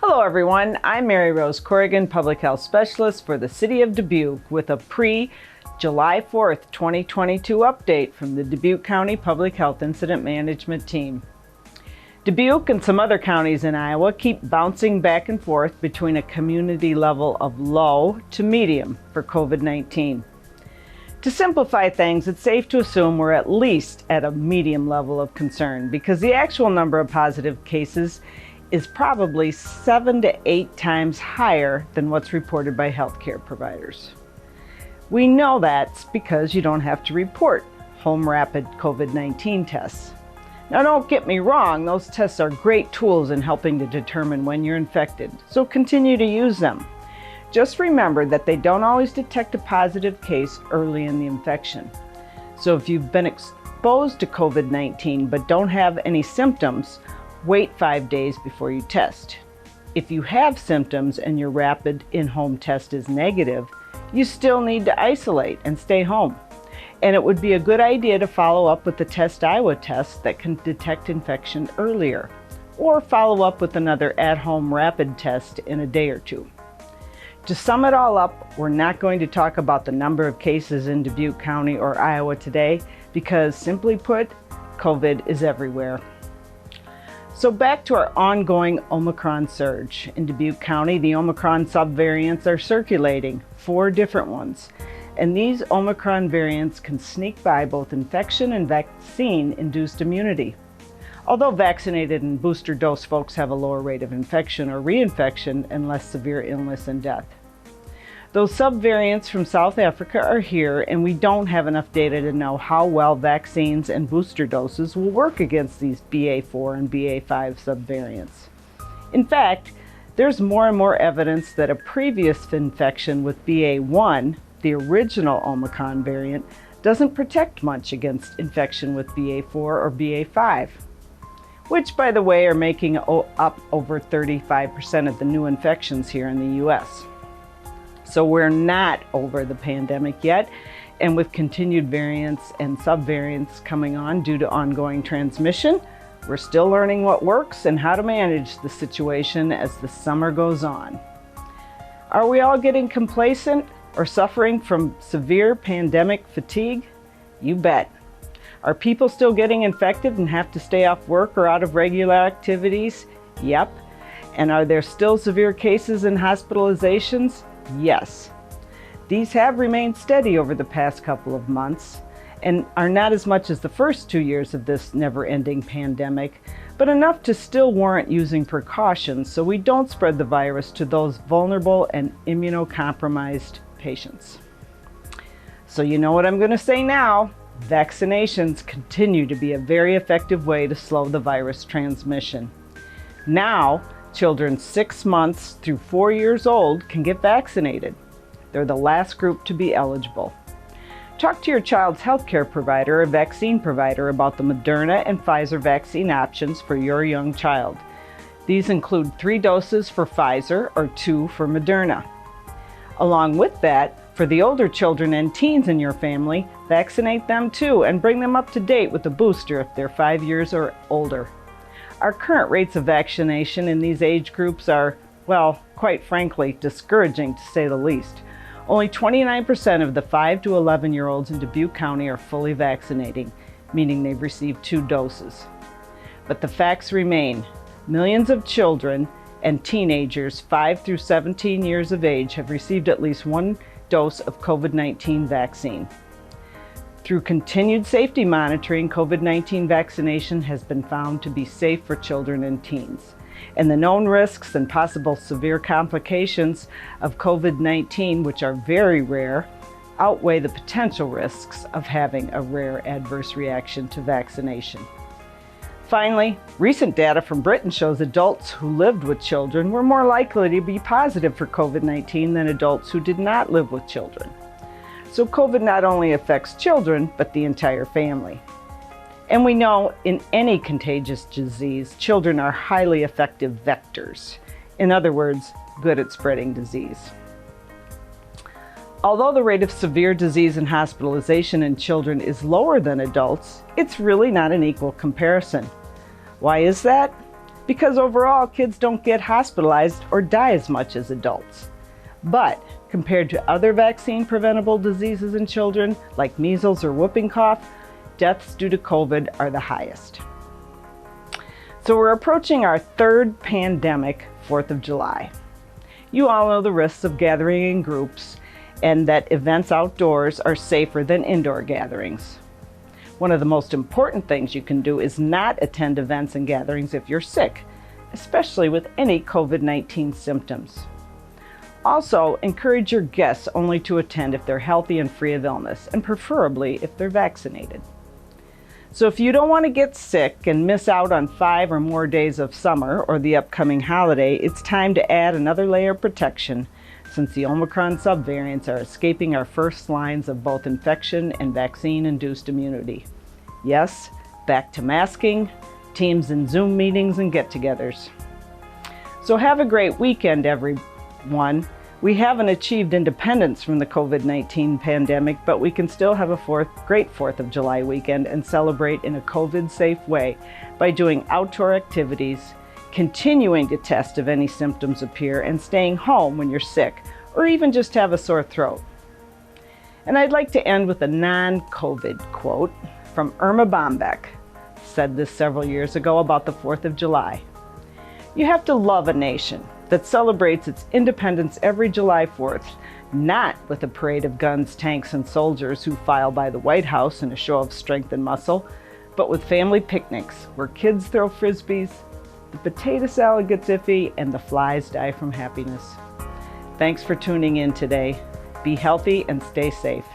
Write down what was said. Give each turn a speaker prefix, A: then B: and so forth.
A: Hello everyone, I'm Mary Rose Corrigan, Public Health Specialist for the City of Dubuque with a pre-July 4th, 2022 update from the Dubuque County Public Health Incident Management Team. Dubuque and some other counties in Iowa keep bouncing back and forth between a community level of low to medium for COVID-19. To simplify things, it's safe to assume we're at least at a medium level of concern because the actual number of positive cases is probably 7 to 8 times higher than what's reported by healthcare providers. We know that's because you don't have to report home rapid COVID-19 tests. Now don't get me wrong, those tests are great tools in helping to determine when you're infected, so continue to use them. Just remember that they don't always detect a positive case early in the infection. So if you've been exposed to COVID-19 but don't have any symptoms, wait 5 days before you test. If you have symptoms and your rapid in-home test is negative, you still need to isolate and stay home. And it would be a good idea to follow up with the Test Iowa test that can detect infection earlier, or follow up with another at-home rapid test in a day or two. To sum it all up, we're not going to talk about the number of cases in Dubuque County or Iowa today because, simply put, COVID is everywhere. So back to our ongoing Omicron surge. In Dubuque County, the Omicron subvariants are circulating, 4 different ones. And these Omicron variants can sneak by both infection and vaccine-induced immunity. Although vaccinated and booster dose folks have a lower rate of infection or reinfection and less severe illness and death. Those subvariants from South Africa are here, and we don't have enough data to know how well vaccines and booster doses will work against these BA4 and BA5 subvariants. In fact, there's more and more evidence that a previous infection with BA1, the original Omicron variant, doesn't protect much against infection with BA4 or BA5, which, by the way, are making up over 35% of the new infections here in the US. So we're not over the pandemic yet, and with continued variants and subvariants coming on due to ongoing transmission, we're still learning what works and how to manage the situation as the summer goes on. Are we all getting complacent or suffering from severe pandemic fatigue? You bet. Are people still getting infected and have to stay off work or out of regular activities? Yep. And are there still severe cases and hospitalizations? Yes. These have remained steady over the past couple of months and are not as much as the first 2 years of this never-ending pandemic, but enough to still warrant using precautions so we don't spread the virus to those vulnerable and immunocompromised patients. So you know what I'm going to say now. Vaccinations continue to be a very effective way to slow the virus transmission. Now, children 6 months through 4 years old can get vaccinated. They're the last group to be eligible. Talk to your child's healthcare provider or vaccine provider about the Moderna and Pfizer vaccine options for your young child. These include 3 doses for Pfizer or 2 for Moderna. Along with that, for the older children and teens in your family, vaccinate them too and bring them up to date with a booster if they're 5 years or older. Our current rates of vaccination in these age groups are, well, quite frankly, discouraging to say the least. Only 29% of the 5 to 11-year-olds in Dubuque County are fully vaccinating, meaning they've received 2 doses. But the facts remain. Millions of children and teenagers 5 through 17 years of age have received at least 1 dose of COVID-19 vaccine. Through continued safety monitoring, COVID-19 vaccination has been found to be safe for children and teens. And the known risks and possible severe complications of COVID-19, which are very rare, outweigh the potential risks of having a rare adverse reaction to vaccination. Finally, recent data from Britain shows adults who lived with children were more likely to be positive for COVID-19 than adults who did not live with children. So COVID not only affects children, but the entire family. And we know in any contagious disease, children are highly effective vectors. In other words, good at spreading disease. Although the rate of severe disease and hospitalization in children is lower than adults, it's really not an equal comparison. Why is that? because overall kids don't get hospitalized or die as much as adults. But compared to other vaccine-preventable diseases in children, like measles or whooping cough, deaths due to COVID are the highest. So we're approaching our third pandemic, 4th of July. You all know the risks of gathering in groups and that events outdoors are safer than indoor gatherings. One of the most important things you can do is not attend events and gatherings if you're sick, especially with any COVID-19 symptoms. Also, encourage your guests only to attend if they're healthy and free of illness, and preferably if they're vaccinated. So if you don't want to get sick and miss out on 5 or more days of summer or the upcoming holiday, it's time to add another layer of protection since the Omicron subvariants are escaping our first lines of both infection and vaccine-induced immunity. Yes, back to masking, Teams and Zoom meetings and get-togethers. So have a great weekend, everyone. We haven't achieved independence from the COVID-19 pandemic, but we can still have a great 4th of July weekend and celebrate in a COVID-safe way by doing outdoor activities, continuing to test if any symptoms appear, and staying home when you're sick, or even just have a sore throat. And I'd like to end with a non-COVID quote from Erma Bombeck. Said this several years ago about the 4th of July. You have to love a nation that celebrates its independence every July 4th, not with a parade of guns, tanks, and soldiers who file by the White House in a show of strength and muscle, but with family picnics where kids throw frisbees, the potato salad gets iffy, and the flies die from happiness. Thanks for tuning in today. Be healthy and stay safe.